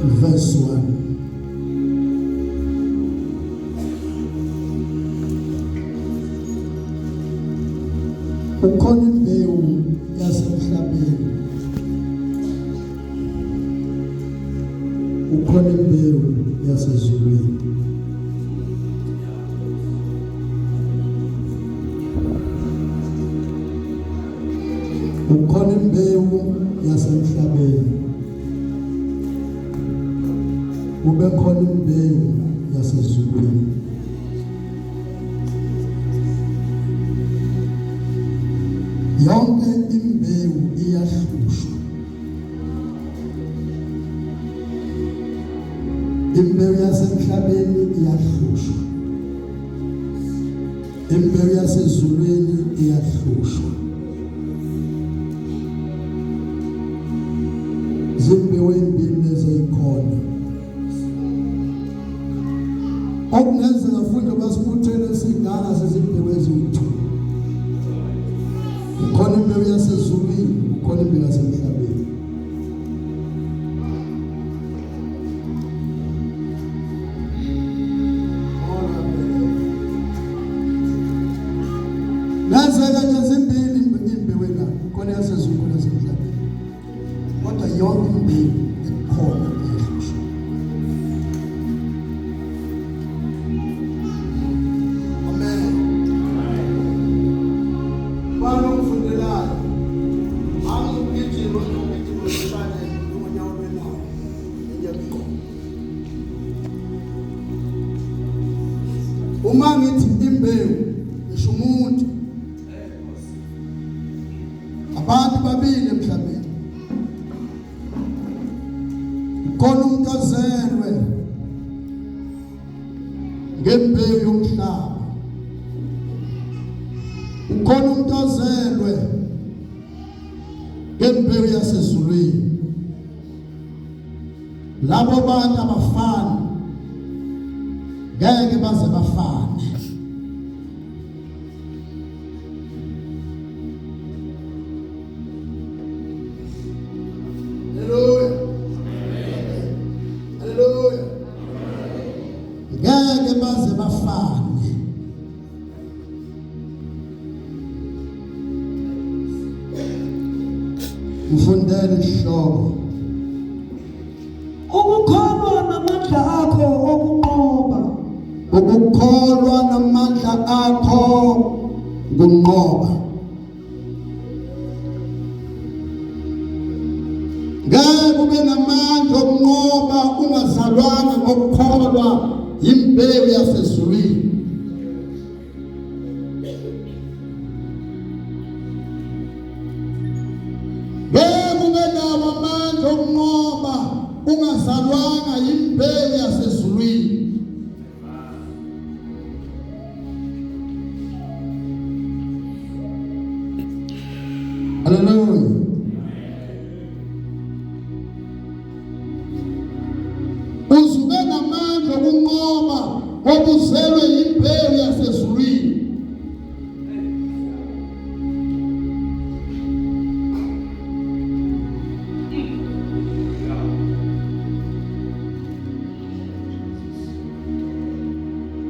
verse 1. Ukhona imbewu yasemhlabeni, ukhona imbewu yasezulwini. Ukhona imbewu yasemhlabeni, kube khona imbewu yasezulwini. Yonke imbewu iyahlushwa. Imbewu yasemhlabeni iyahlushwa, imbewu yasezulwini iyahlushwa. Zimbewu ezimbili ezikhona. Okungenzeka futhi basibuthele singana sezimbewu eziwu-2. Ukhona imbewu yasezulwini, ukhona imbewu yasemhlabeni. Nazeka nje zimbili imbewu la, ukhona yasezulwini, ukhona yasemhlabeni. Kodwa yonke imbewu ekhona iyahlushwa. Amen. Bani ungifundelayo? Angigijima ngishane umunyawo lwenawo. Ngiyabikho. Uma ngithi imbewu ngisho umuntu. Abantu babili emhlabeni. Khona umuntu ozelwe ngembewu yomhlaba, ukhona umuntu ozelwe ngembewu yasezulwini. Labo bantu abafani, ngeke baze bafane. Ngeke baze bafane. Ufundele isihloko. Ukukholwa namandla akho okunqoba. Ukukholwa namandla akho kunqoba. Ngeke kube namandla okunqoba ungazalwanga ngokukholwa imbewu yasezulwini. Ngeke kube nawo amandla okunqoba ungazalwanga imbewu yasezulwini. Hallelujah. Uzube namandla okunqoba obuzelwe imbewu yasezulwini.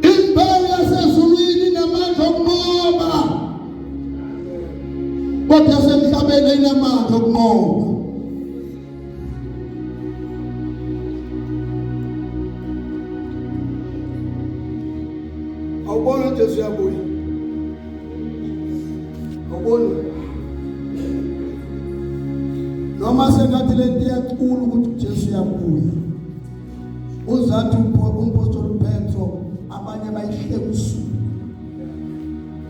Imbewu yasezulwini namandla okunqoba, kodwa yasemhlabeni inamandla okunqoba. Awubona Jesu yabuya. Awubona. Noma sengathi lento iyacula ukuthi Jesu yabuya. Uzathi umpostoli Petro abanye bayihleka usuku.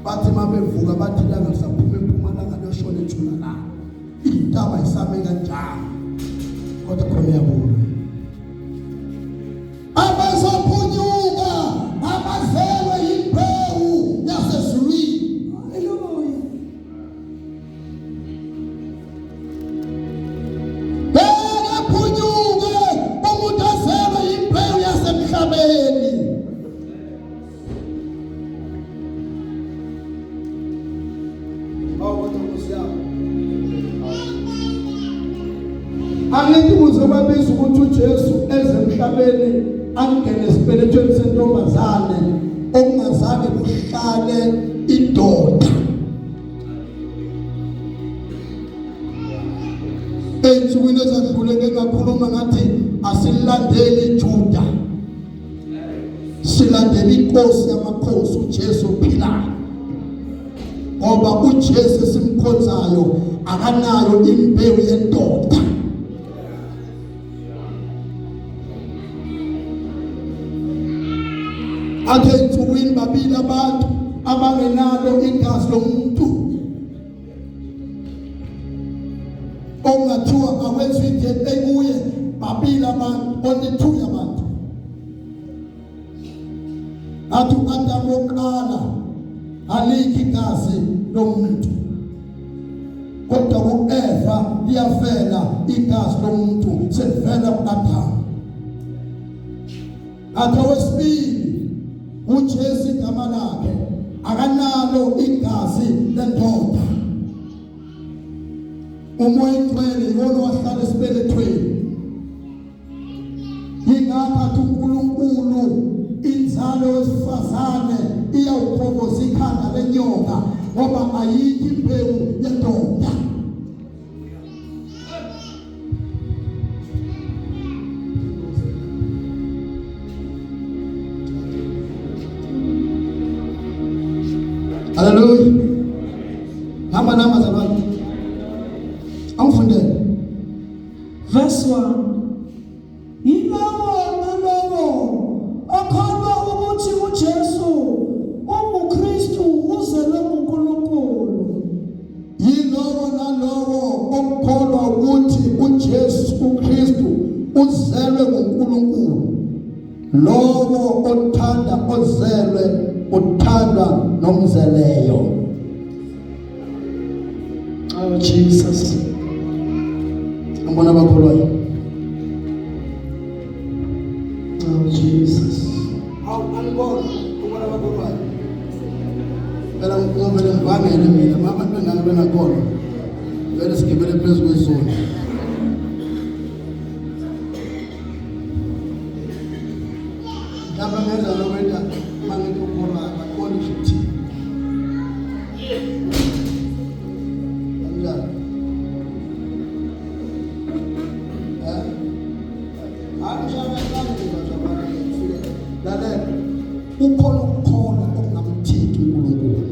Bathi mabevuka bathi la ngasaphuma eMpumalanga leshona eTshunalanga. Intaba isame kanjani. Kodwa khona yabuya. Abazophunyuka abazelwe imbewu yasezulwini. Haleluya. Bekaphunyuke umuntu azelwe imbewu yasemhlabeni. angithi kuzobabiza ukuthi uJesu ezemhlabeni angene esibelethweni sentombazane okungazange kuhlale indoda. Ey'nsukwini ezadlule ngingakhuluma ngathi asilandeli Juda, silandela inkosi yamakhosi uJesu ophilayo, ngoba uJesu esimkhonzayo akanayo imbewu yendoda. Ake ey'nsukwini babili abantu abangenalo igazi lomuntu ongathiwa awenziwe into ekuye, babili abantu, only 2 yabantu. Athi uAdamu wokuqala alikho igazi lomuntu, kodwa uEva liyavela igazi lomuntu, selivela kuAdamu. Athi owesibili uJesu igama lakhe akanalo igazi lendoda. Umoya Ingcwele yona wahlala esibelethweni. Yingakho uNkulunkulu inzalo yesifazane iyawuphokoza ikhanda lenyoka, ngoba ayikho imbewu yendoda. Hallelujah. Nama zabantu. Angifundele. Verse 1. Yilowo nalowo akholwa ukuthi uJesu unguKristu uzelwe nguNkulunkulu. Yilowo nalowo okholwa ukuthi uJesu uKristu uzelwe nguNkulunkulu. Lowo othanda ozelwe uthandwa nomzeleyo. Oh Jesus. Ngibona abakholwayo. Oh Jesus. Angibona ngibona abakholwayo. Phela ngivele ngivangele mina mama bengane benakholwa. Vele sigibele phezulu kwezulu. Lapha ngenza lokwenda mangithi ukholwayo bakholwa futhi. Ukhona ukukholwa okungamthinti uNkulunkulu.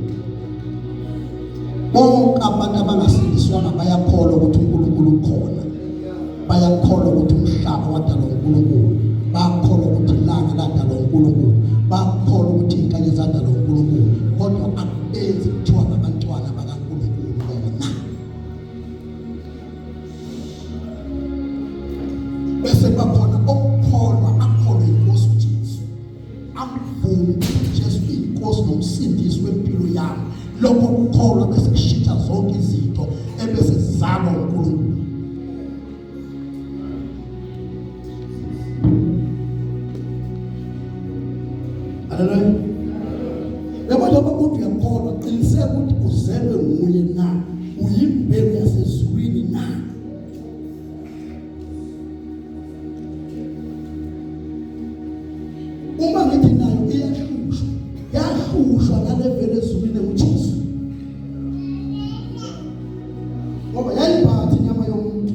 Bonke abantu abangasindiswanga bayakholwa ukuthi uNkulunkulu ukhona, bayakholwa ukuthi umhlaba wadalwa uNkulunkulu, bayakholwa ukuthi ilanga ladalwa uNkulunkulu, bayakholwa ukuthi inkanye zadalwa uNkulunkulu, kodwa akubenzi kuthiwa ngabantwana bakaNkulunkulu bona. Bese bakhona okukholwa akholwa inkosi uJesu, amvuma uJesu inkosi nomsindisi wempilo yami. Lokho kukholwa bese kushitsha zonke izinto ebese zizalwa uNkulunkulu. Hallelujah. Yebo njengoba uthi uyakholwa, qiniseka ukuthi uzelwe nguye na, uyimbewu yasezulwini na. Uma ngithi nayo iyahlushwa ngalevele ezulwini uJesu, ngoba yayiphatha inyama yomuntu.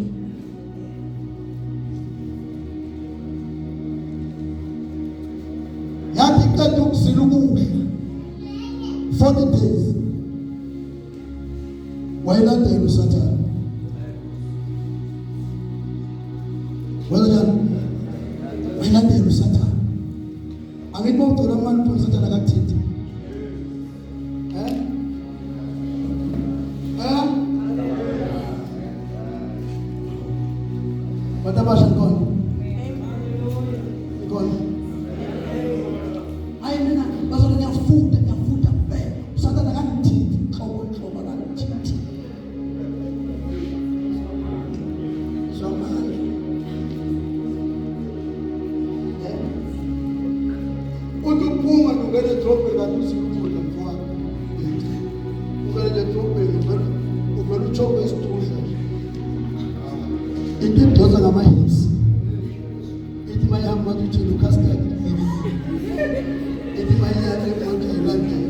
Yathi qeda ukuzila ukudla 40 days, wayilandela uSathane. Wayilandela uSathane. Angithi bawugcina amandla uSathane akathithi. What about God? God. I mean, that's what they food bed. Satan akathithi, trouble akathithi. So man. Uduphuma ngivele drop kanti usikhuphula mfowethu. Uvele drop uvele uchobe isithuhla. Into idosa ngama-hips. Ithi mayihamba uthi Lucas Dad. Ithi mayihamba emoto ilandela.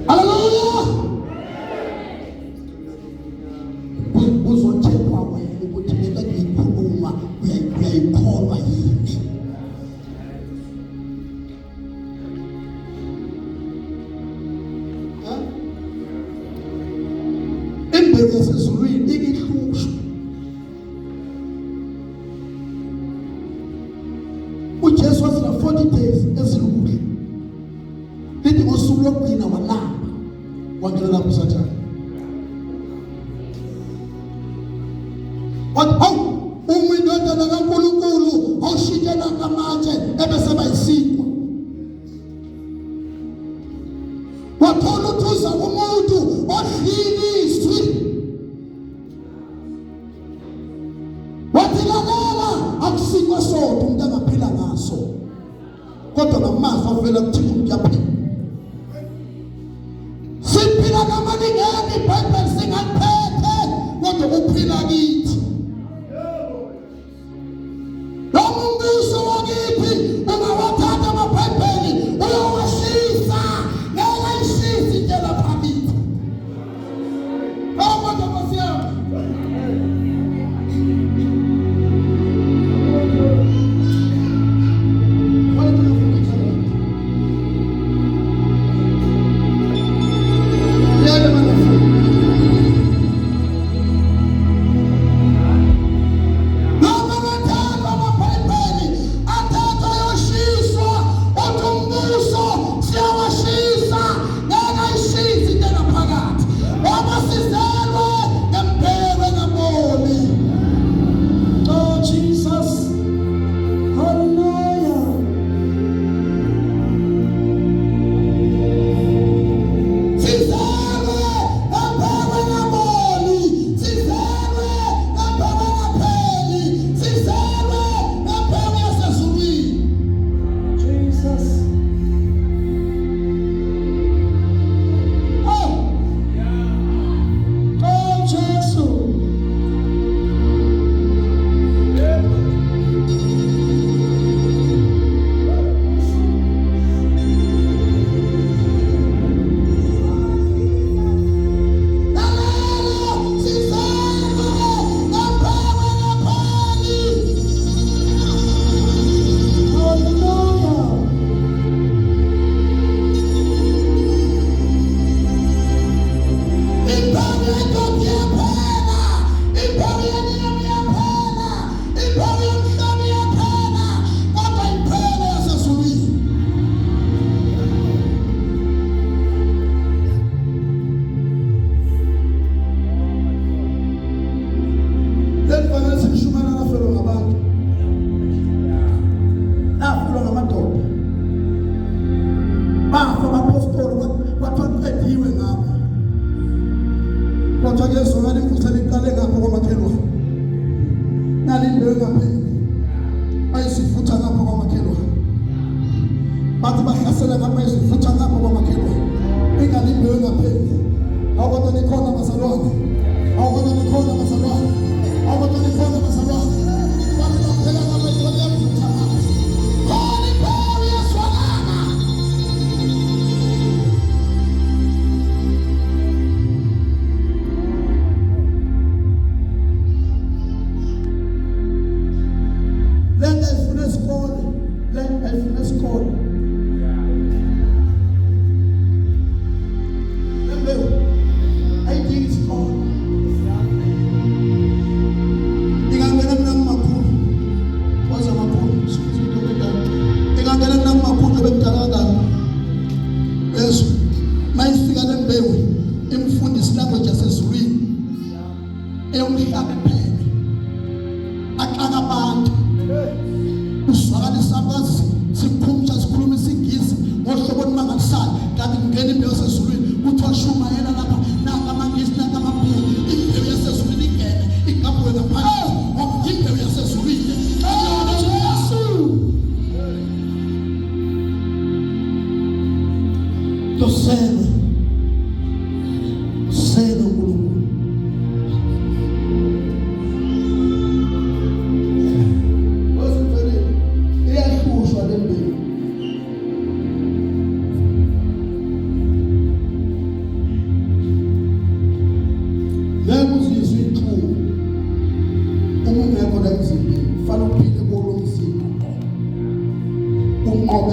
Hallelujah. Uzothekwa wena ukuthi lento engiyikhuluma uyayikholwa yini? Imbewu yasezulwini ikihlusha. uJesu wasela 40 days ezilukudla. Lithi ngosuku lokugcina walamba wangena lapho uSathane. Uma indodana kaNkulunkulu awushintshela ngamatshe ebese bayisikwa. Wathola uthuza umuntu odliliswi. Wathi lalela akusikwa sodwa umuntu angaphila ngaso. Kodwa namafa avela kuthina uyaphila. Siphila kamaningeni iBhayibheli singaliphethe kodwa uphila kithi. Umbuso wakithi ungawathatha amaBhayibheli uyawashisa ngeke ayishisi into lapha kithi. Kodwa masiyami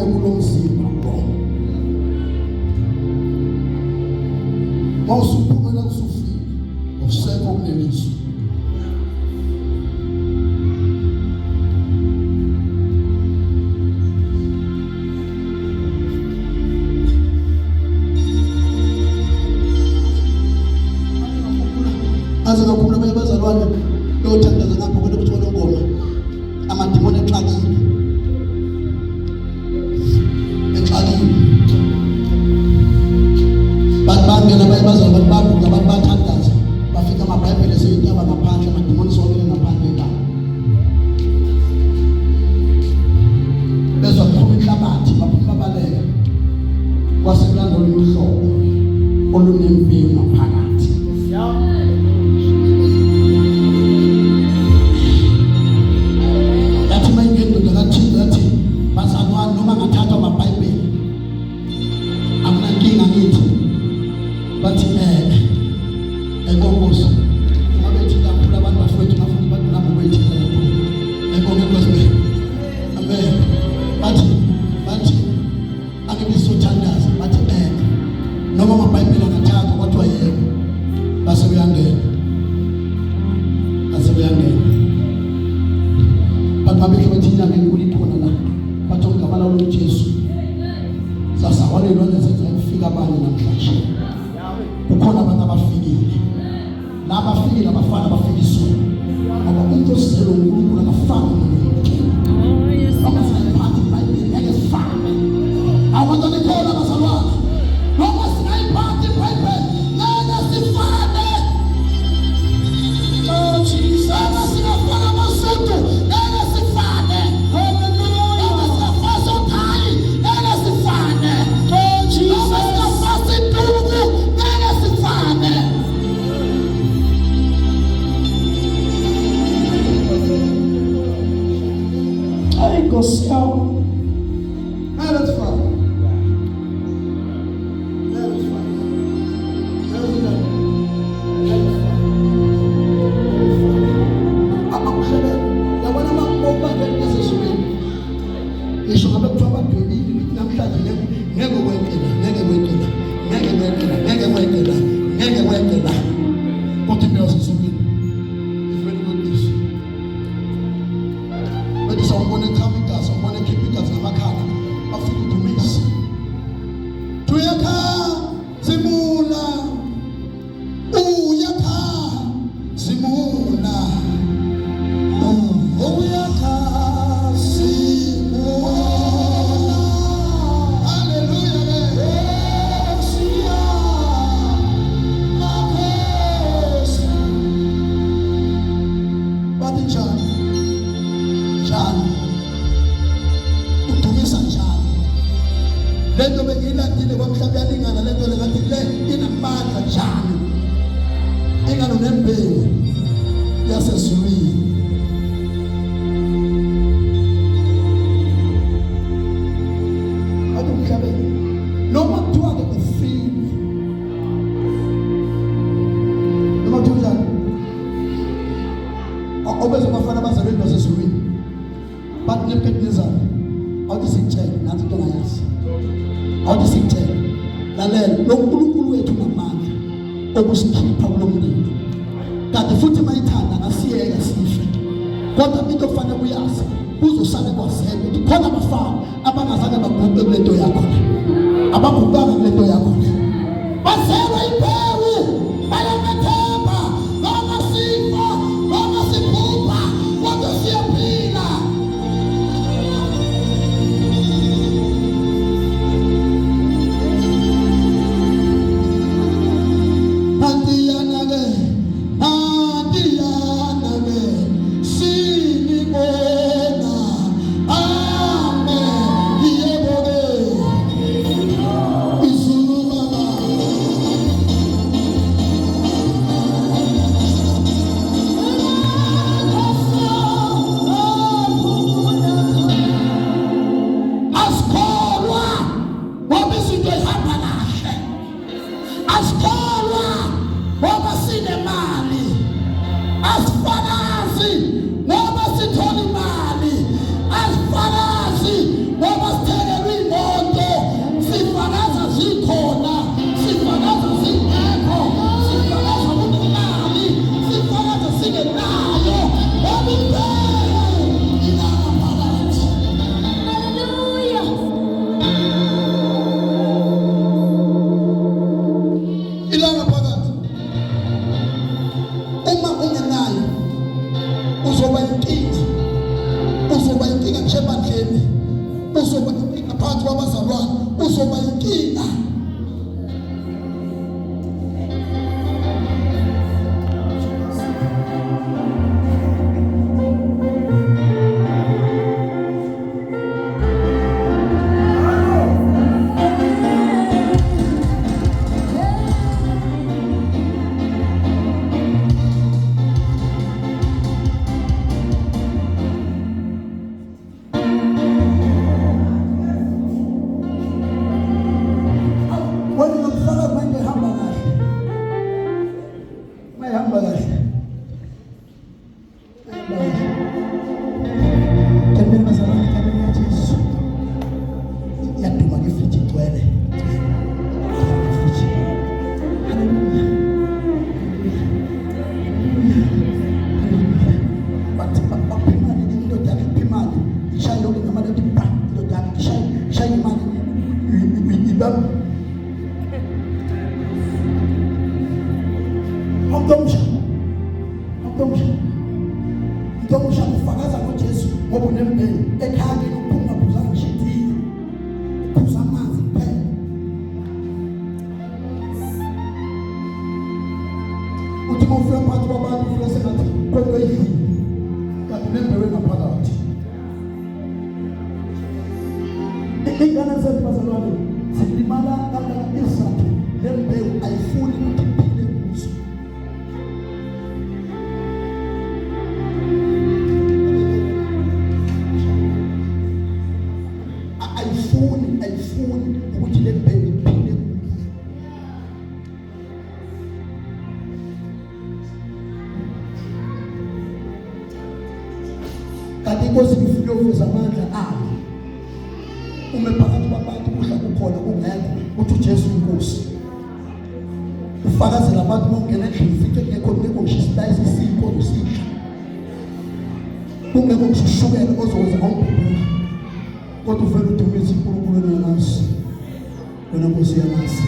kulomzimba lo. Mawusuphumela kusufika usekho kuleliso. Aze kakhulu abanye bazalwane lothandaza ngapho kwena ukuthi wena ngoma amadimoni exakile bangena abanye bazalwane babuka abantu bathandaza bafika amabhayibheli eseyintaba ngaphandle amadimoni sokele ngaphandle ekhaya bezwa kuphuma inhlabathi baphuma baleka kwasekulanda oluhlobo olunembewu ngaphakathi. Bazalwane noma ngathatha amabhayibheli akunankinga ngithi bathi enkongozo uma bethi kakhulu abantu bafowethu bafuna abantu nabo bethi enkongozo amen bathi akebisothandaza bathi noma amabhayibheli angathatha kodwa yebo basebeyangena bathi bathi inyanga enkulu ikhona la bathi ngabala lo Jesu sasa wale lona senza kufika abanye namhlanje kukhona abantu abafikile la bafikile abafana bafikiswa ngoba umuntu osizelo uNkulunkulu akafani nomuntu amasayiphathi iBhayibheli ngeke sifane abantu nikhola bazalwane noma singayiphathi iBhayibheli ngeke sifane. Oh Jesus singafana amasuthu ngeke sifane. Nkosi yao. Let's fight. Lento bengilandile kwamhlaba yalingana lento lengathi le inamandla njani engalo nembewu yasezulwini. Adu mhlabeni noma kuthiwa ke ufile noma kuthiwa obezwe bafana bazalweni basezulwini bathi Nebukadnezar awuthi sitshele nathi into ngayazi awuthi sitshele lalela lo uNkulunkulu wethu ngamandla okusikhipha kulomlilo kanti futhi mayithanda ngasiyeka sife kodwa into kufanele uyazi uzosale kwazela ukuthi khona abafana abangazange baguqe kulento yakho abagubanga kulento yakho bazelwa imbewu bayamethemba noma sifa noma siphupha kodwa siyaphila. Ngoba sithole imali asifanazi ngoba sithelelwe Ntomsha ufakaza ngoJesu ngoba unembewu ekhaya uphuma phuzanga ngishithile uphuza amanzi kuphela. Uthi mawufika phakathi kwabantu ufike sengathi kwento yini kanti nembewu engaphakathi. Ingane zethu bazalwane zilimala kanjani isizathu lembewu ayifuni ukuthi iphile kuzo. Ayifuni ukuthi lembewu iphile kuzo. Kanti inkosi ifike uveza amandla ayo. Ume phakathi kwabantu kudla kukhona kungekho uthi uJesu inkosi. Ufakazela abantu bongena endlini fithi kungekho ngishisilayisi isipho usidla. Kungekho ngishishukela ozokwenza ngombhubhula. Kodwa uvela udumise uNkulunkulu yamazi. Wena Nkosi yamazi.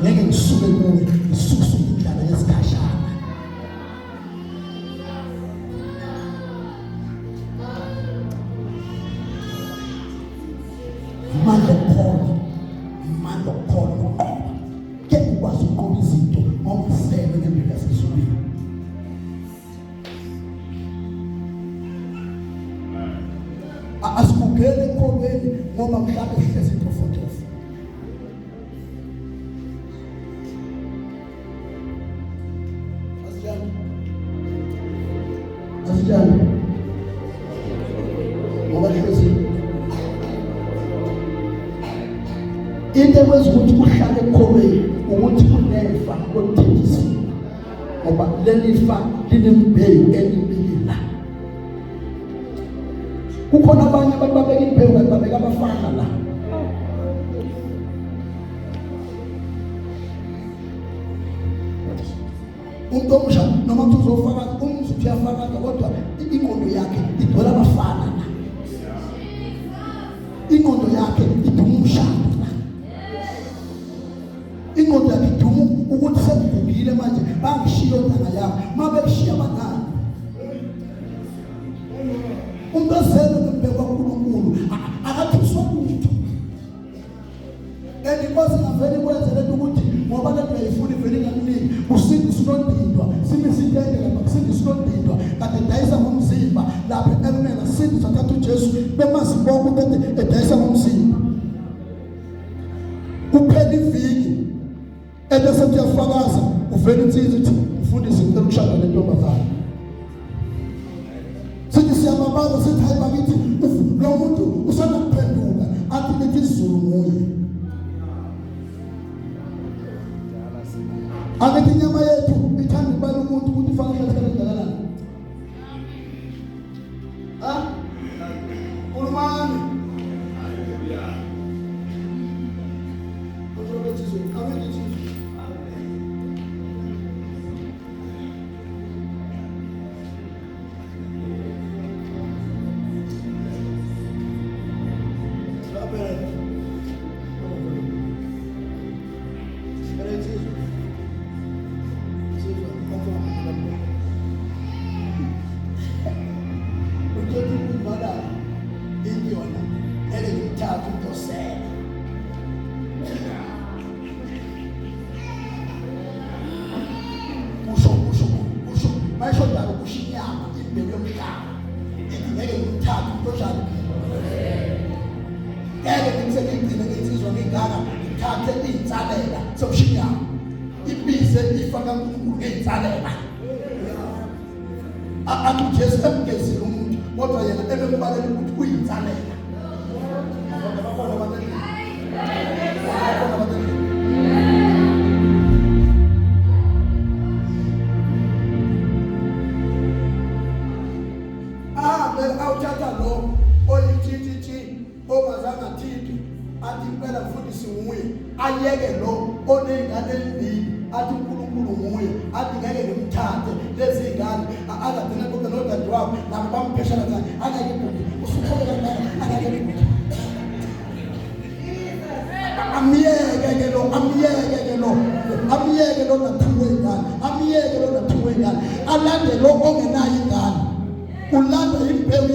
Ngeke ngisuke kuwe ngisuke indlala yesikhashana. Mando khona uqoba. Ke ukwazi uqoba izinto ngokusele ngempilo yasezulwini. Asikugele ekhobeni ngoba mhlawumbe sihlezi intofontofo. Asijani ngoba hlezi into ekwenza ukuthi uhlale ekhobeni ukuthi unefa oluthethisiwe ngoba lelifa linembewu elibila. Kukhona abanye abantu babeka imbewu kanti babeka abafana la. Umuntu omusha noma uzofaka umzuthi uyafaka kodwa ingqondo yakhe igcwele abafana la. Ingqondo yakhe iduma umshado la. Ingqondo yakhe iduma ukuthi sekugugile manje bangishiya ontanga yami mabe kushiya abanani. Umbezelo ngembeko kaNkulunkulu akathiswa lutho. Inkosi ngavele kwenzele ukuthi ngoba lento ayifuni vele ngakuniki usindi sinondindwa sime sitende lapha kusindi sinondindwa kade dayisa ngomzimba lapha ekumela sindi sathatha uJesu bemazibonke bede edayisa ngomzimba. Kuphela iviki ebese kuyafakaza uvele insizwe uthi ufundise ngicela ukushada lentombazana. Sithi siyamabaza sithi hayi bakithi lo muntu usanda kuphenduka athi lethi izulu nguye. Akethi inyama yethu ithanda ukubala umuntu ukuthi fanele kangakanani. Ulumani. Haleluya. Kuzobethi amethi. Masho njalo kushinyama imbewu yomhlaba. Ngeke ngithathe uNtoshala. Ngeke ngimsebenzise ngizizwa ngingaka ngithathe insalela sokushinyama. Ibize ifaka uNkulunkulu ngeinsalela. Akujesu emgezile umuntu kodwa yena emembalele ukuthi uyinsalela. Abafana abantwana. Awuthatha lo oyithithithi ongazange thithu athi impela mfundisi nguye ayeke lo onengane ezimbili athi uNkulunkulu nguye athi ngeke ngimthathe lezi ngane akagcina konke nodadewabo nabo bampheshela kahle akake kude usukhola naye akake kude amiyeke lo nathuwe ingane alande lo ongenayo ingane ulanda imbewu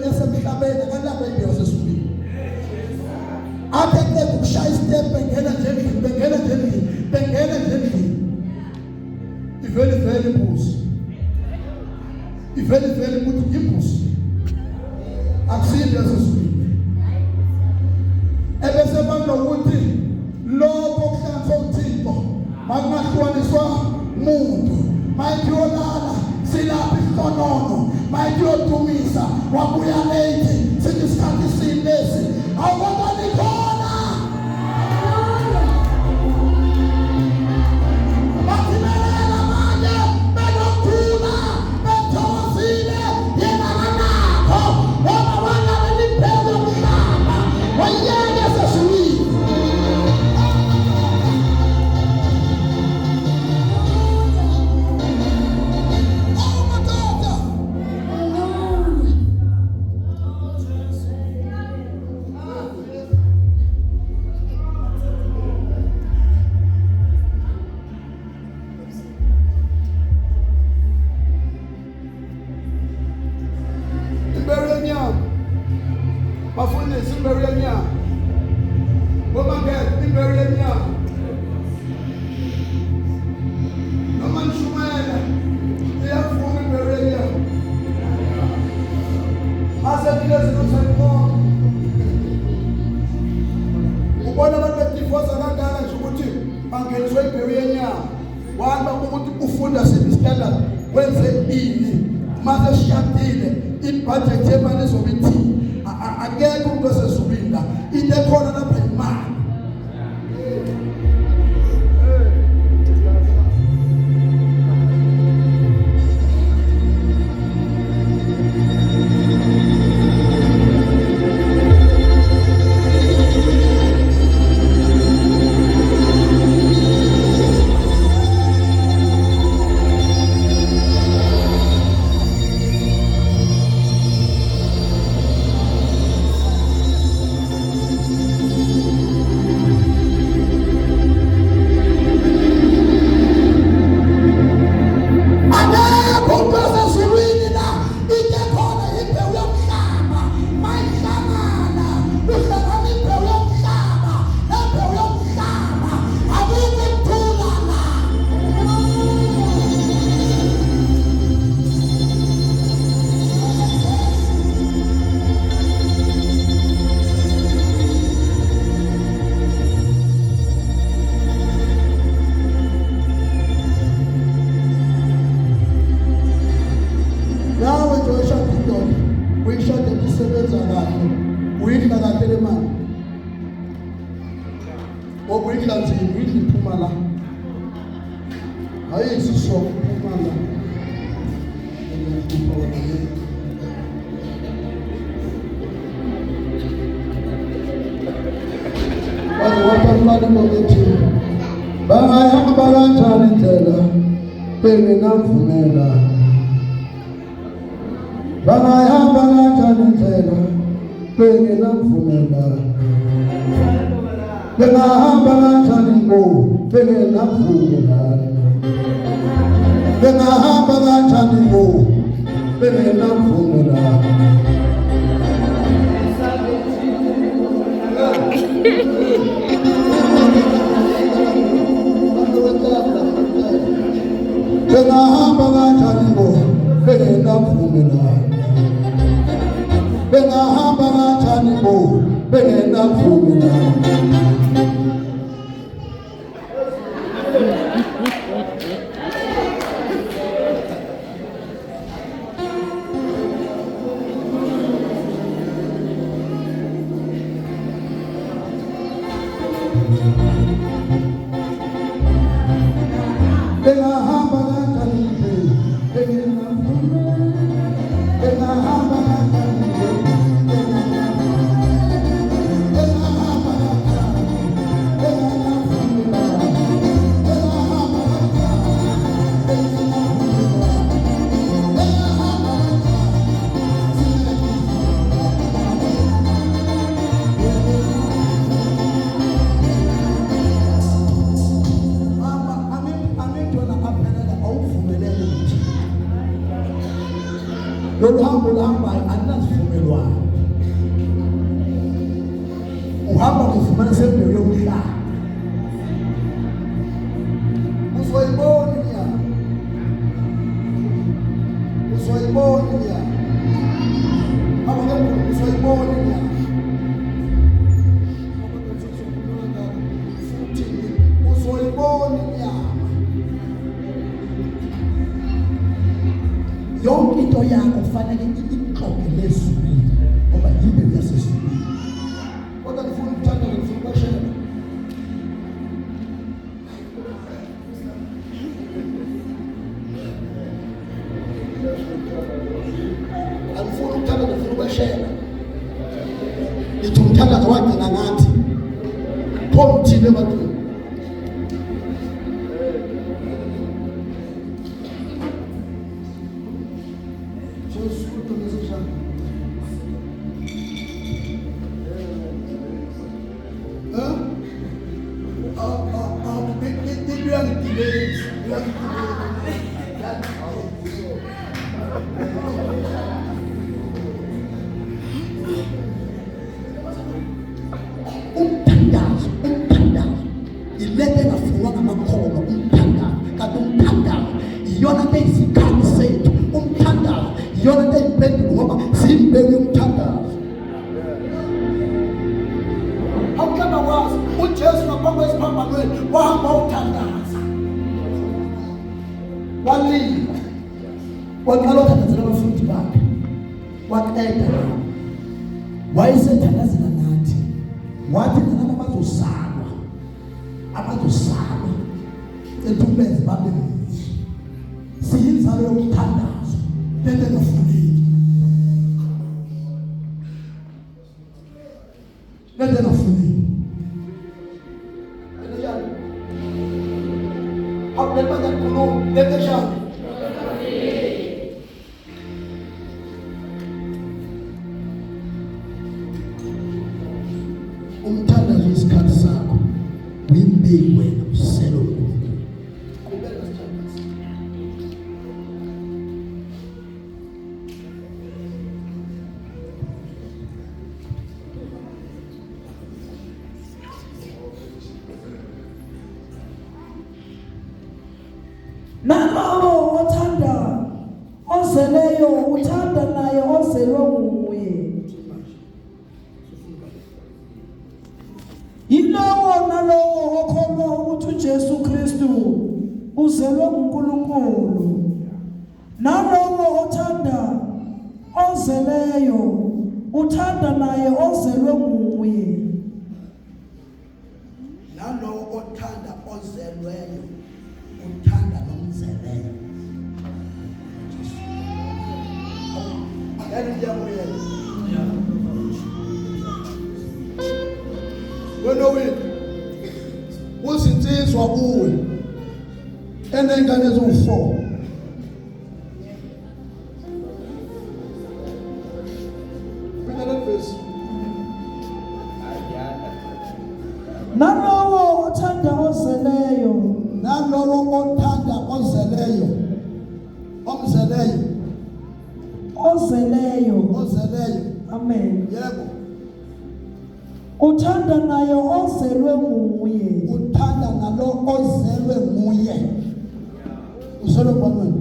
yasemhlabeni akalanda imbewu yasesulwini apheke ukushaya istep bengena endlini ivele imbuzi ukuthi imbuzi akusindi yasesulwini ebese banokuthi lokho kuhlanzwa uThixo makungahlukaniswa umuntu mayikholala silapha isonono mayikudumisa wabuya late sithi isikhathi silesi awubani khona bazimelela manje benokuthula bethozile yena kanakho ngoba wanga leliphelo umhlaba wayeke sesulwini. Ubona abantu betifosa kangaka nje ukuthi bangeniswe imbewu yenyama wanda ukuthi ufunda siphi standard wenze ini mase sishadile ibudget yemali ezobithi akekho umuntu osezubinda into ekhona lapha imali. Bahamba kanjani indlela benginamvumela bahamba kanjani indlela benginamvumela bahamba kanjani ngo benginamvumela bahamba kanjani ngo benginamvumela bengahamba kanjani bo bengenavumelano bengahamba kanjani bo bengenavumelano Loluhambo luhambayo alinazivumelwano uhamba ngifumana sembele yomhlaba uzoyibona inyama uzoyibona inyama abangeke uzoyibona inyama futhi uzoyibona inyama yonke into yakho kufanele iqoqele ezulwini ngoba yibe yasezulwini kodwa ngifuna ukuthanda ngifuna ukubashela angifuna ukuthanda ngifuna ukubashela ngithi umthandazo wagcina ngathi pho mthini ebantwini umthandazo ilete ngafunwa ngamakhono umthandazo kanti umthandazo iyona nto eyisikhali sethu umthandazo iyona nto eyimpendulo ngoba zimbewu yomthandazo awuhlaba kwazi uJesu ngaphambi kwesiphambanweni wahamba uthandaza walila waqala uthandazela abafundi bakhe waqeda wayesethandazela nathi wathi nalabo abazozalwa entumbezi babe siyinzalo yomthandazo lento engafuneki awulembaza nkulumo lento eshani umthandazo isikhathi sakho uyimbewu wena uselo uNkulunkulu kubeka sithandaza nalowo othanda ozeleyo uthanda naye ozelwe nguye yilowo nalowo okholwa ukuthi uJesu Kristu uzelwe nguNkulunkulu nalowo othanda ozeleyo uthanda naye ozelwe nguye nalowo othanda ozelweyo uthanda nomzeleyo wena wethu uzinsizwa kuwe enengane eziwu4 nalowo othanda ozeleyo ozeleyo amen yebo uthanda naye ozelwe nguye uthanda nalo ozelwe nguye Uzalwa ngubani?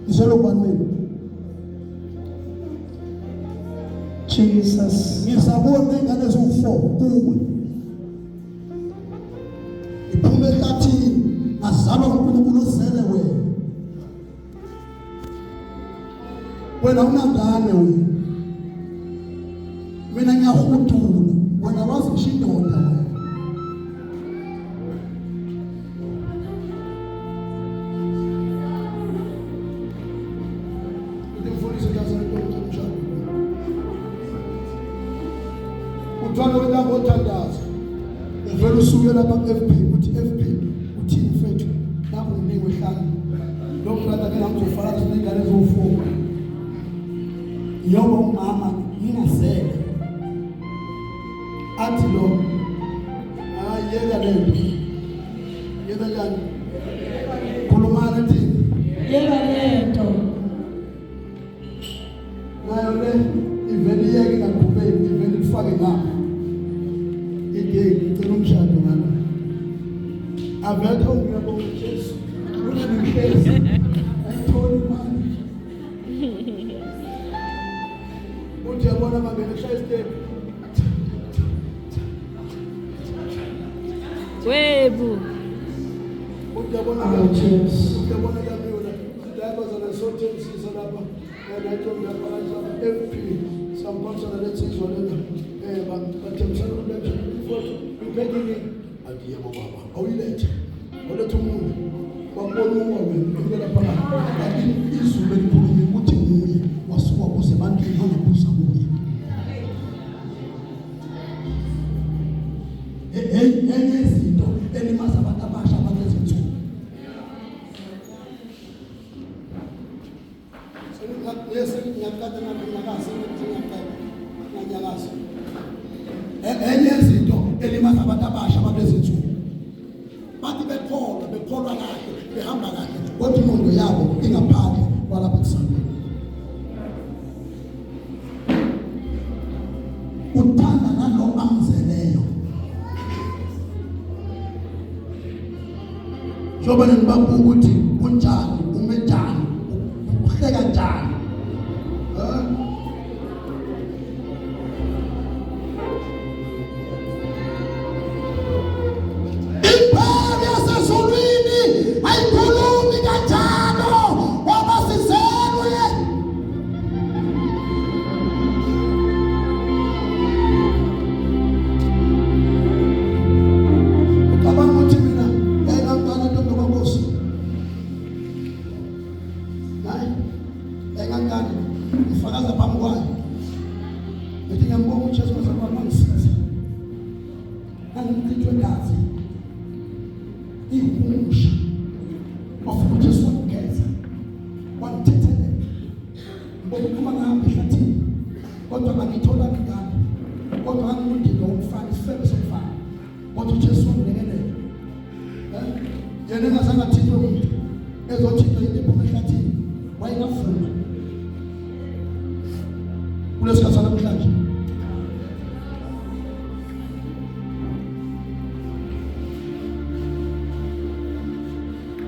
Uzalwa ngubani? Jesus. Ngizabona ingane eziwu4 kuwe. Iphume ehlathini, azalwa uNkulunkulu ozele wena. Wena unangane wena. Mina ngiyahudula, wena wazi ngishindoda wena. Ndimfundise kahle ngokuthanda. Uthanda kwendaba othandaza. Uvela usuke lapha ku-FB, uthi FB, uthini mfethu? Naku uningi wehlanga. Lo brother ke ngizofala sinengane eziwu4. Yoba umama ingazele. Athi lo, yeka lento. Yeka njani? Khulumana thini? Yeka lento. Nayo le ivele yeke ngaqhubeki, ivele ifake ngapha. Ngicela umshado ngalo. Avetho ngiyabonga uJesu. Unehlezi. Ayitholi imali. Uthi yabona mangene eshaya step. Webu. Uthi yabona Jesus. uthi yabona yamiyona. Lapha zona sote sisa lapha. Ngiyathola lapha FP. Samkhonsa letsizwa lena. Bathemsana ukuthi futhi ubhekile athi yebo baba awuyilethe olethe umuntu wabona wena ngela phakathi athi izulu elikhuluma ukuthi nguye wasuka kuze abantu bangabuza kuye enye izinto elimaza abantu abasha abanezinsuku ngiyakade ngiyakazi enye izinto elimaza abantu abasha ababezinsuku bathi bekholwa kahle behamba kahle kodwa imondo yabo ingaphansi kwalapha kusambeni uthanda nalo amzeleyo njengoba ngibabuka ukuthi kunjani umejani uhleka njani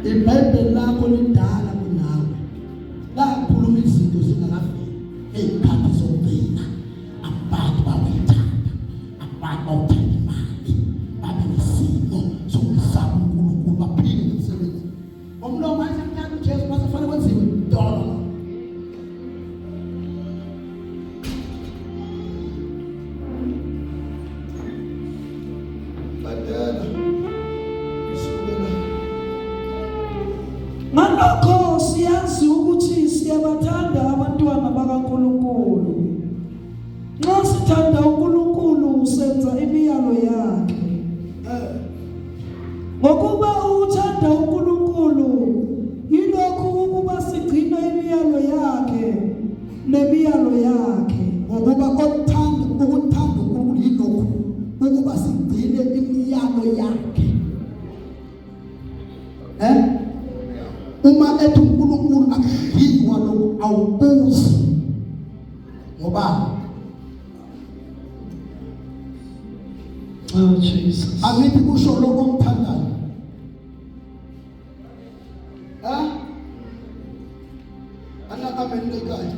iBhayibheli lakho lidala kunawe lakhuluma izinto zingakafiki ezikhathi zokugcina abantu bawethanda abantu bawuthanda imali babe nesimo sokusaba uNkulunkulu baphile nomsebenzi omlomo manje ngiyakho uJesu basafanele kwenziwe dollar Ngalokho siyazi ukuthi siyabathanda abantwana bakaNkulunkulu. Nxa sithanda uNkulunkulu senza imiyalo yakhe. Ngokuba uthanda uNkulunkulu yilokhu ukuba sigcina imiyalo yakhe nemiyalo yakhe. Ngokuba ukuthanda uNkulunkulu yilokhu ukuba sigcine imiyalo yakhe. Uma ethi uNkulunkulu akudliwa lokho awubuzi ngoba Jesus angithi kusho lokho omthandayo amen ngekhaya.